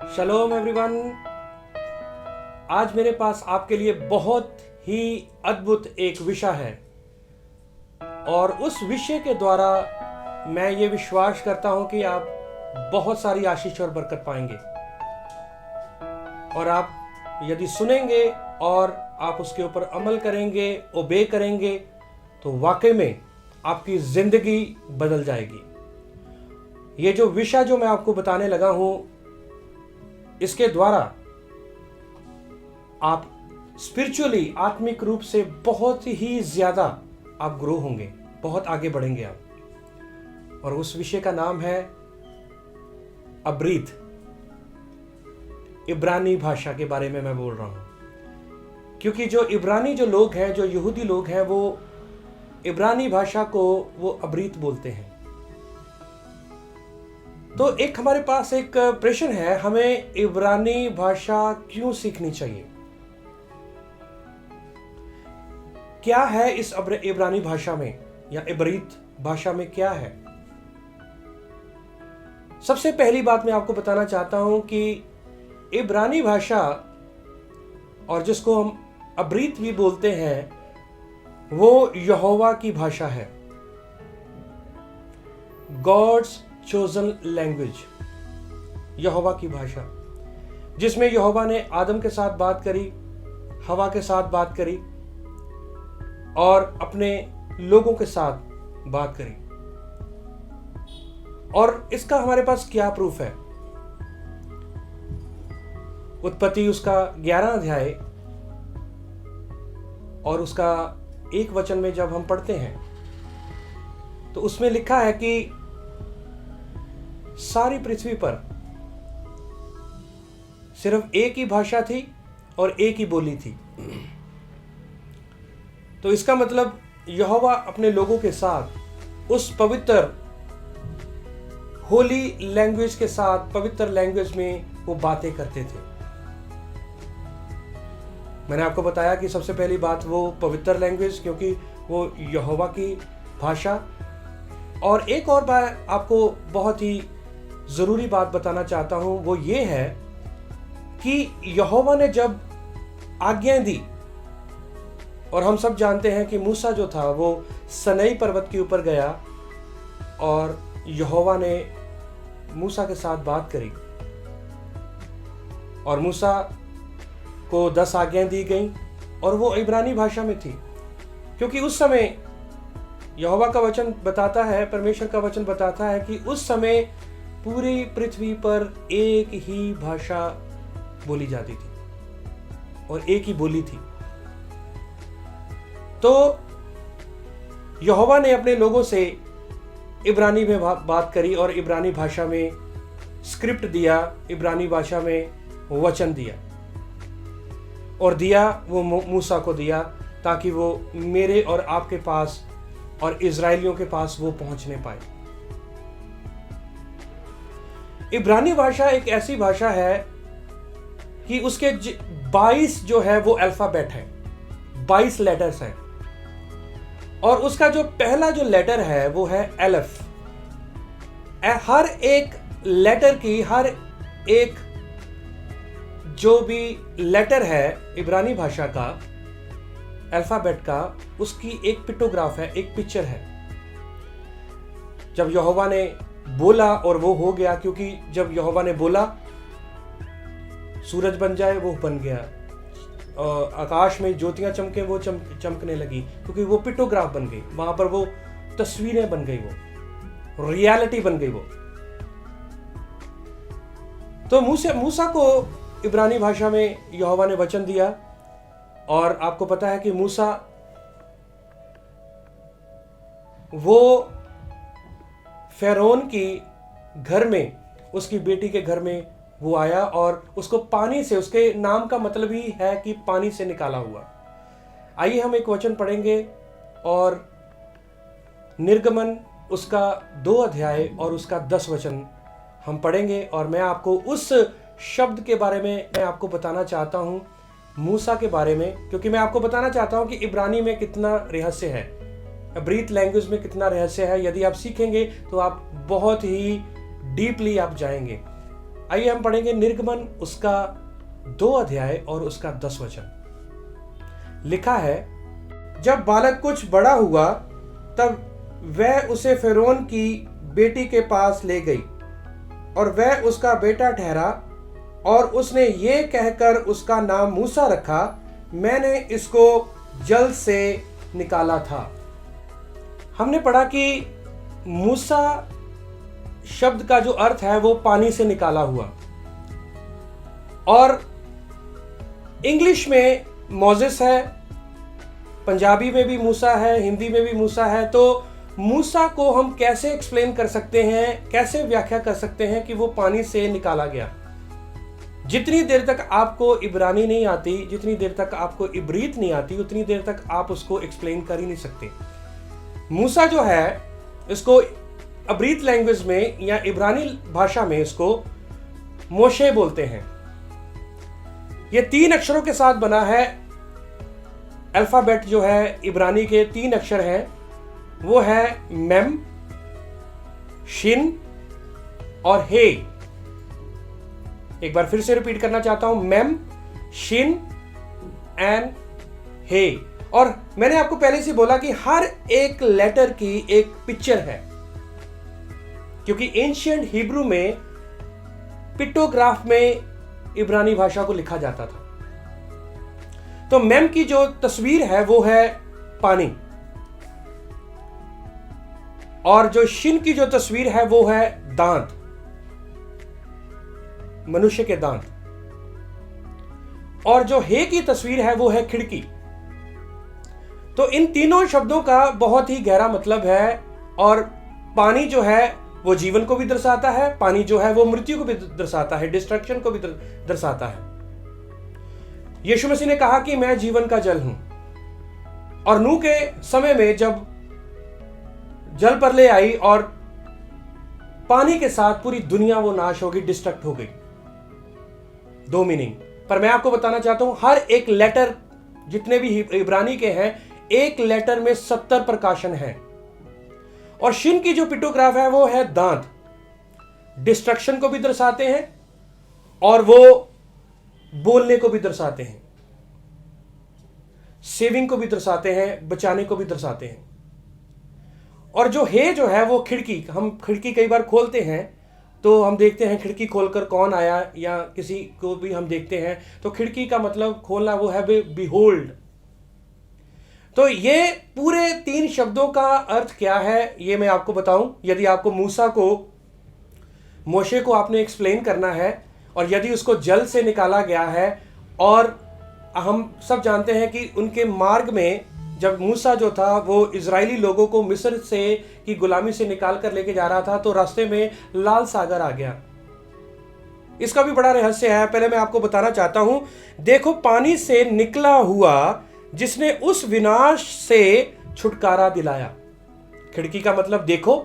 शलोम everyone. आज मेरे पास आपके लिए बहुत ही अद्भुत एक विषय है और उस विषय के द्वारा मैं ये विश्वास करता हूं कि आप बहुत सारी आशीष और बरकत पाएंगे। और आप यदि सुनेंगे और आप उसके ऊपर अमल करेंगे, ओबे करेंगे, तो वाकई में आपकी जिंदगी बदल जाएगी। ये जो विषय जो मैं आपको बताने लगा हूं, इसके द्वारा आप स्पिरिचुअली, आत्मिक रूप से बहुत ही ज्यादा आप ग्रो होंगे, बहुत आगे बढ़ेंगे आप। और उस विषय का नाम है अब्रीत। इब्रानी भाषा के बारे में मैं बोल रहा हूं, क्योंकि जो इब्रानी जो लोग हैं, जो यहूदी लोग हैं, वो इब्रानी भाषा को वो अब्रीत बोलते हैं। तो एक हमारे पास एक प्रश्न है, हमें इब्रानी भाषा क्यों सीखनी चाहिए? क्या है इस इब्रानी भाषा में या इब्रीत भाषा में क्या है? सबसे पहली बात मैं आपको बताना चाहता हूं कि इब्रानी भाषा, और जिसको हम अब्रीत भी बोलते हैं, वो यहोवा की भाषा है। गॉड्स चोजन लैंग्वेज, यहोवा की भाषा, जिसमें यहोवा ने आदम के साथ बात करी, हवा के साथ बात करी और अपने लोगों के साथ बात करी। और इसका हमारे पास क्या प्रूफ है? उत्पत्ति उसका 11 अध्याय और उसका 1 वचन में जब हम पढ़ते हैं तो उसमें लिखा है कि सारी पृथ्वी पर सिर्फ एक ही भाषा थी और एक ही बोली थी। तो इसका मतलब यहोवा अपने लोगों के साथ उस पवित्र होली लैंग्वेज के साथ, पवित्र लैंग्वेज में वो बातें करते थे। मैंने आपको बताया कि सबसे पहली बात वो पवित्र लैंग्वेज, क्योंकि वो यहोवा की भाषा। और एक और बात आपको बहुत ही जरूरी बात बताना चाहता हूं, वो ये है कि यहोवा ने जब आज्ञाएं दी, और हम सब जानते हैं कि मूसा जो था वो सनई पर्वत के ऊपर गया और यहोवा ने मूसा के साथ बात करी और मूसा को 10 आज्ञाएं दी गई और वो इब्रानी भाषा में थी। क्योंकि उस समय यहोवा का वचन बताता है, परमेश्वर का वचन बताता है कि उस समय पूरी पृथ्वी पर एक ही भाषा बोली जाती थी और एक ही बोली थी। तो यहोवा ने अपने लोगों से इब्रानी में बात करी और इब्रानी भाषा में स्क्रिप्ट दिया, इब्रानी भाषा में वचन दिया और दिया वो मूसा को दिया, ताकि वो मेरे और आपके पास और इजराइलियों के पास वो पहुंचने पाए। इब्रानी भाषा एक ऐसी भाषा है कि उसके 22 जो है वो अल्फाबेट है, 22 लेटर्स हैं। और उसका जो पहला जो लेटर है वो है एलफ। हर एक लेटर की, हर एक जो भी लेटर है इब्रानी भाषा का, अल्फाबेट का, उसकी एक पिक्टोग्राफ है, एक पिक्चर है। जब यहोवा ने बोला और वो हो गया, क्योंकि जब यहोवा ने बोला सूरज बन जाए, वो बन गया। आकाश में ज्योतियां चमके, वो चमकने लगी, क्योंकि वो पिक्टोग्राफ बन गई। वहां पर वो तस्वीरें बन गई, वो रियलिटी बन गई वो। तो मूसा को इब्रानी भाषा में यहोवा ने वचन दिया। और आपको पता है कि मूसा वो फ़िरौन की घर में, उसकी बेटी के घर में वो आया और उसको पानी से, उसके नाम का मतलब ही है कि पानी से निकाला हुआ। आइए हम एक वचन पढ़ेंगे और निर्गमन उसका 2 अध्याय और उसका 10 वचन हम पढ़ेंगे। और मैं आपको उस शब्द के बारे में मैं आपको बताना चाहता हूं, मूसा के बारे में, क्योंकि मैं आपको बताना चाहता हूं कि इब्रानी में कितना रहस्य है, अब्रीत लैंग्वेज में कितना रहस्य है। यदि आप सीखेंगे तो आप बहुत ही डीपली आप जाएंगे। आइए हम पढ़ेंगे निर्गमन उसका 2 अध्याय और उसका 10 वचन। लिखा है, जब बालक कुछ बड़ा हुआ तब वह उसे फिरौन की बेटी के पास ले गई और वह उसका बेटा ठहरा और उसने ये कहकर उसका नाम मूसा रखा, मैंने इसको जल से निकाला था। हमने पढ़ा कि मूसा शब्द का जो अर्थ है वो पानी से निकाला हुआ, और इंग्लिश में मोजेस है, पंजाबी में भी मूसा है, हिंदी में भी मूसा है। तो मूसा को हम कैसे एक्सप्लेन कर सकते हैं, कैसे व्याख्या कर सकते हैं कि वो पानी से निकाला गया? जितनी देर तक आपको इब्रानी नहीं आती, जितनी देर तक आपको इब्रीत नहीं आती, उतनी देर तक आप उसको एक्सप्लेन कर ही नहीं सकते। मूसा जो है, इसको अब्रीत लैंग्वेज में या इब्रानी भाषा में इसको मोशे बोलते हैं। ये 3 अक्षरों के साथ बना है। अल्फाबेट जो है इब्रानी के 3 अक्षर हैं, वो है मेम, शिन और हे। एक बार फिर से रिपीट करना चाहता हूं, मेम, शिन एंड हे। और मैंने आपको पहले से बोला कि हर एक लेटर की एक पिक्चर है, क्योंकि एंशिएंट हिब्रू में पिक्टोग्राफ में इब्रानी भाषा को लिखा जाता था। तो मेम की जो तस्वीर है वो है पानी, और जो शिन की जो तस्वीर है वो है दांत, मनुष्य के दांत, और जो हे की तस्वीर है वो है खिड़की। तो इन तीनों शब्दों का बहुत ही गहरा मतलब है, और पानी जो है वो जीवन को भी दर्शाता है, पानी जो है वो मृत्यु को भी दर्शाता है, डिस्ट्रक्शन को भी दर्शाता है। यीशु मसीह ने कहा कि मैं जीवन का जल हूं, और नूह के समय में जब जल पर ले आई और पानी के साथ पूरी दुनिया वो नाश हो गई, डिस्ट्रक्ट हो गई। 2 मीनिंग, पर मैं आपको बताना चाहता हूं हर एक लेटर जितने भी इब्रानी के हैं, एक लेटर में 70 प्रकाशन है। और शिन की जो पिक्टोग्राफ है वो है दांत, डिस्ट्रक्शन को भी दर्शाते हैं और वो बोलने को भी दर्शाते हैं, सेविंग को भी दर्शाते हैं, बचाने को भी दर्शाते हैं। और जो हे जो है वो खिड़की, हम खिड़की कई बार खोलते हैं तो हम देखते हैं खिड़की खोलकर कौन आया, या किसी को भी हम देखते हैं तो खिड़की का मतलब खोलना वो है बिहोल्ड। तो ये पूरे 3 शब्दों का अर्थ क्या है ये मैं आपको बताऊं। यदि आपको मूसा को, मोशे को आपने एक्सप्लेन करना है, और यदि उसको जल से निकाला गया है, और हम सब जानते हैं कि उनके मार्ग में जब मूसा जो था वो इजरायली लोगों को मिस्र से की गुलामी से निकाल कर लेके जा रहा था, तो रास्ते में लाल सागर आ गया। इसका भी बड़ा रहस्य है, पहले मैं आपको बताना चाहता हूं। देखो, पानी से निकला हुआ जिसने उस विनाश से छुटकारा दिलाया। खिड़की का मतलब देखो,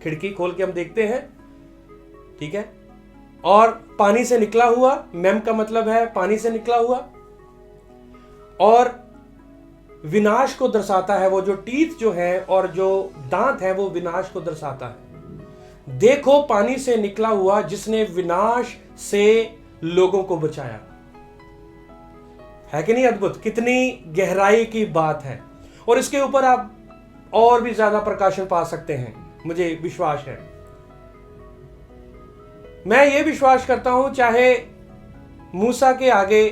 खिड़की खोल के हम देखते हैं, ठीक है। और पानी से निकला हुआ, मेम का मतलब है पानी से निकला हुआ, और विनाश को दर्शाता है। वो जो टीथ जो है और जो दांत है वो विनाश को दर्शाता है। देखो, पानी से निकला हुआ जिसने विनाश से लोगों को बचाया। है कि नहीं अद्भुत? कितनी गहराई की बात है, और इसके ऊपर आप और भी ज्यादा प्रकाशन पा सकते हैं, मुझे विश्वास है। मैं ये विश्वास करता हूं, चाहे मूसा के आगे,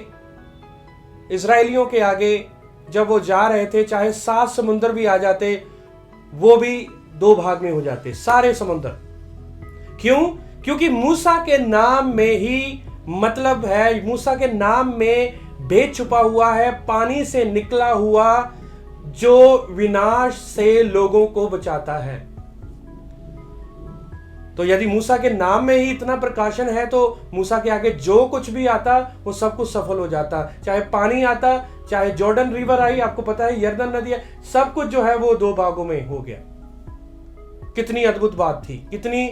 इजरायलियों के आगे जब वो जा रहे थे, चाहे 7 समुंदर भी आ जाते, वो भी 2 भाग में हो जाते, सारे समुंदर। क्यों? क्योंकि मूसा के नाम में ही मतलब है, मूसा के नाम में भेद छुपा हुआ है, पानी से निकला हुआ जो विनाश से लोगों को बचाता है। तो यदि मूसा के नाम में ही इतना प्रकाशन है, तो मूसा के आगे जो कुछ भी आता वो सब कुछ सफल हो जाता। चाहे पानी आता, चाहे जॉर्डन रिवर आई, आपको पता है यर्दन नदी है, सब कुछ जो है वो 2 भागों में हो गया। कितनी अद्भुत बात थी, कितनी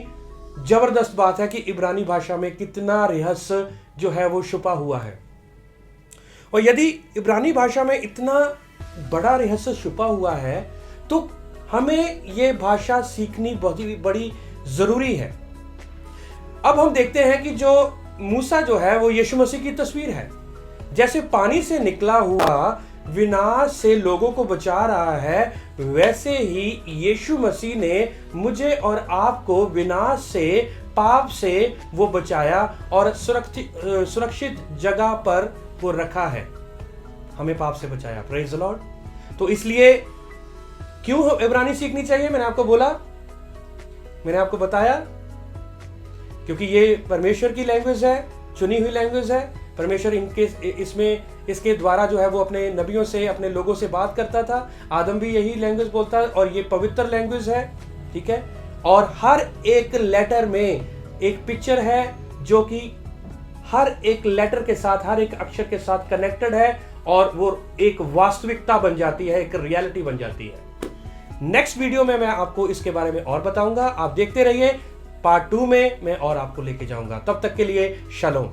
जबरदस्त बात है कि इब्रानी भाषा में कितना रहस्य जो है वो छुपा हुआ है। और यदि इब्रानी भाषा में इतना बड़ा रहस्य छुपा हुआ है, तो हमें ये भाषा सीखनी बहुत ही बड़ी जरूरी है। अब हम देखते हैं कि जो मूसा जो है वो यीशु मसीह की तस्वीर है। जैसे पानी से निकला हुआ विनाश से लोगों को बचा रहा है, वैसे ही यीशु मसीह ने मुझे और आपको विनाश से, पाप से वो बचाया और सुरक्षित जगह पर वो रखा है, हमें पाप से बचाया। Praise the Lord. तो इसलिए क्यों इब्रानी सीखनी चाहिए? मैंने आपको बोला, मैंने आपको बताया, क्योंकि ये परमेश्वर की लैंग्वेज है, चुनी हुई लैंग्वेज है। परमेश्वर इसके द्वारा जो है वो अपने नबियों से, अपने लोगों से बात करता था। आदम भी यही लैंग्वेज बोलता है और ये पवित्र लैंग्वेज है, ठीक है। और हर एक लेटर में एक पिक्चर है जो कि हर एक लेटर के साथ, हर एक अक्षर के साथ कनेक्टेड है और वो एक वास्तविकता बन जाती है, एक रियलिटी बन जाती है। नेक्स्ट वीडियो में मैं आपको इसके बारे में और बताऊंगा। आप देखते रहिए, पार्ट 2 में मैं और आपको लेके जाऊंगा। तब तक के लिए शालोम।